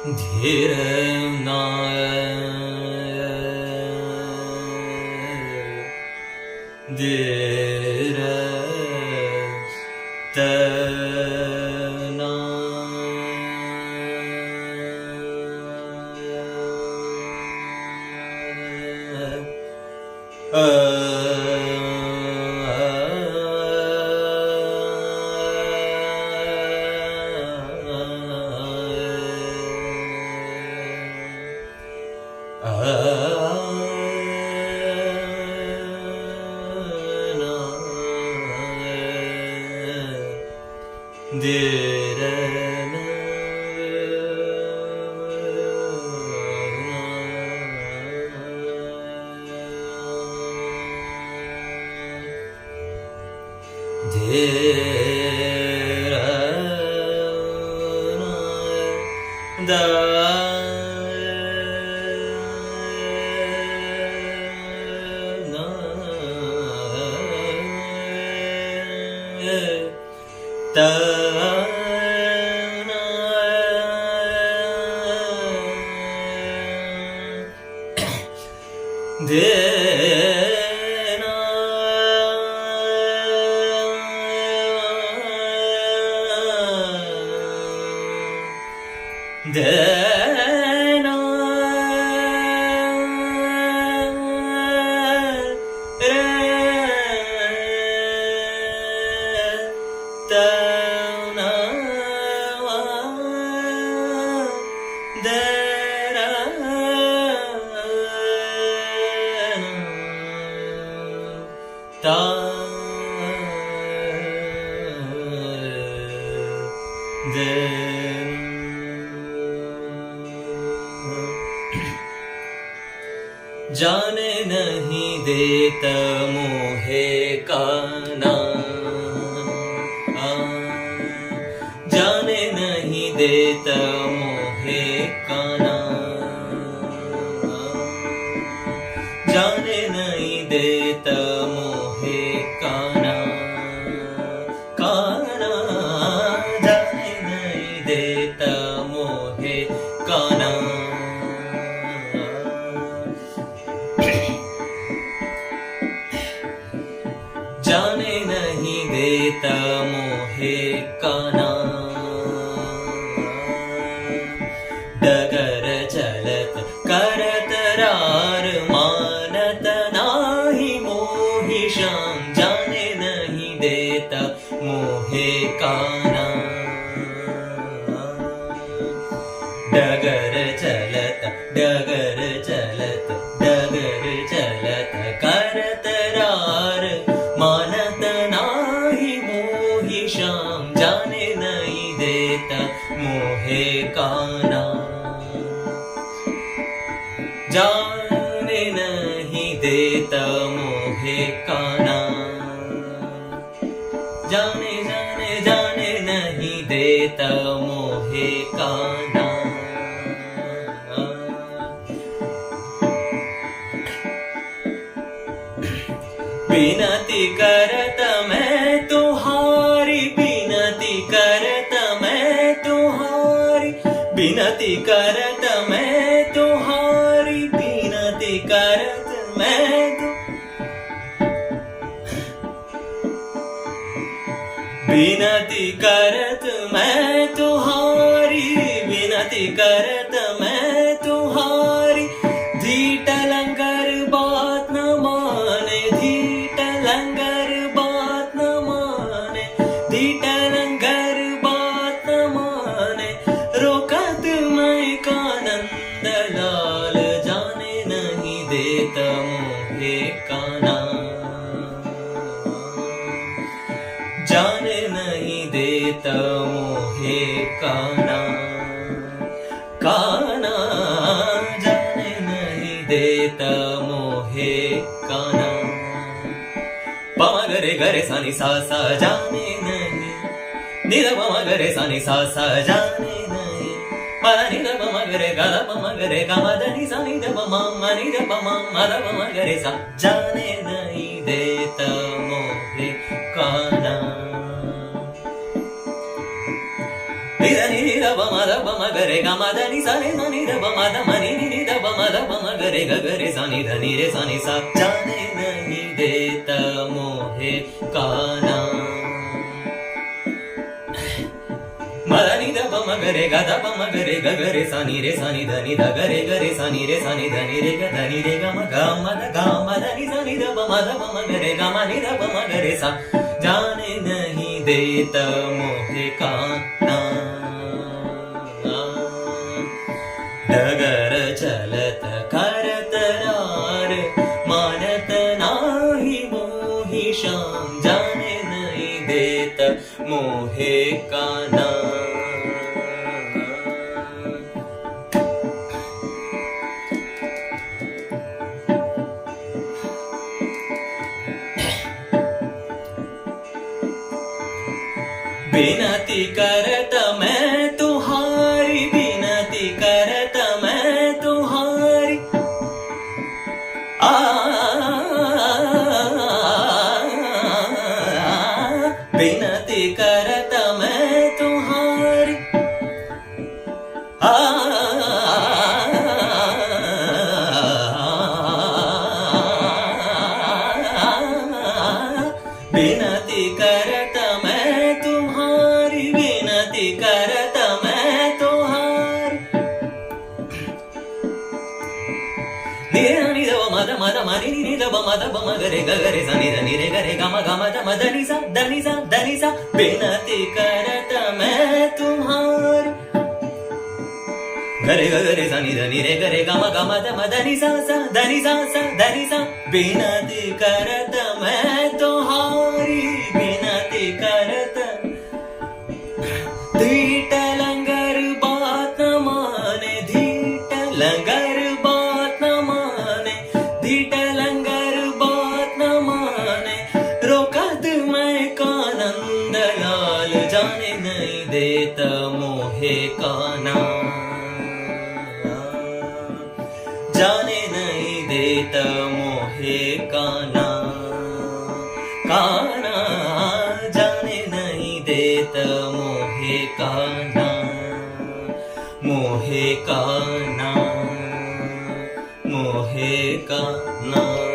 धीर न धीर तना जाने नहीं देता मोहे का नाम, जाने नहीं देता मोहे का नाम, जाने नहीं देता मोहे का नाम, जाने नहीं देता मोहे का नाम। जाने नहीं देता मोहे का नाम, डगर चलत करत रार मानत नाही मोहि श्याम, जाने नहीं देता मोहे का नाम, डगर चलत डगर चलत डगर चलत करत रार मानत नाही मोहि श्याम, जाने नहीं देता मोहे का नाम, जाने नहीं देता मोहे का नाम, जाने जाने जाने नहीं देता मोहे का नाम। बिनती करत मैं तुम्हारी, बिनती करत मैं तुम्हारी, बिनती करत मैं तुम्हारी, बिनती करत मैं बिनती करत मैं तुम्हारी, बिनती करत मैं तुम्हारी, धीट लंगर बात न माने, धीट लंगर बात न माने, धीट लंगर बात न माने, रोकत मैं कानंद लाल, जाने नहीं देता मोहे का नाम, जाने नहीं देता मोहे का नाम, काना जाने नहीं देता मोहे का नाम। पमा गरे गरे सानी सा सा जाने नहीं, निदा पमा गरे सानी सा सा जाने नहीं, पदा निदा पमा गरे गदा पमा गरे गमा దని सा निदा पमा मा निदा पमा मदा पमा गरे सा, जाने नहीं देता मोहे का नाम। నిద నిద బమద బమగరే గమద ని సని నిద బమద మని నిద బమద బమగరే గగరే సని ధని రే సని సా जाने नहीं देता मोहे का नाम మదని ద బమగరే గద బమగరే గగరే సని రే సని ధని దగరే గరే సని రే సని ధని రే గదని రే గమ గమద గమద ని సని ద బమద బమగరే గమ ని ద బమగరే సా जाने नहीं देता मोहे का डगर चलत करत रार मानत नाही मोहि शाम जाने नहीं देता मोहे का नाम बिनती करत मैं तुम्हारी बिनती करत मैं तुम्हारी बिनती करत मैं तुम्हारी बिनती करत मैं तुम्हारी विनती करत मैं तुम्हारी निद मद मद मनि निद मद बम गरे गरे सनि धनि रे गरे गम गम द मदनि सा धनि सा धनि सा विनती करत मैं तुम्हारी गरे गरे सनि धनि रे गरे गम गम द मदनि सा धनि सा धनि सा विनती करत मैं तुम्हारी विनती करत धीट लंगर बात न माने धीट लंगर बात न माने धीट लंगर बात न माने रोकत मैं कानंद लाल जाने नहीं देता मोहे का नाम जाने नहीं देता मोहे का नाम काना जाने नहीं देता मोहे का नाम मोहे का नाम मोहे का नाम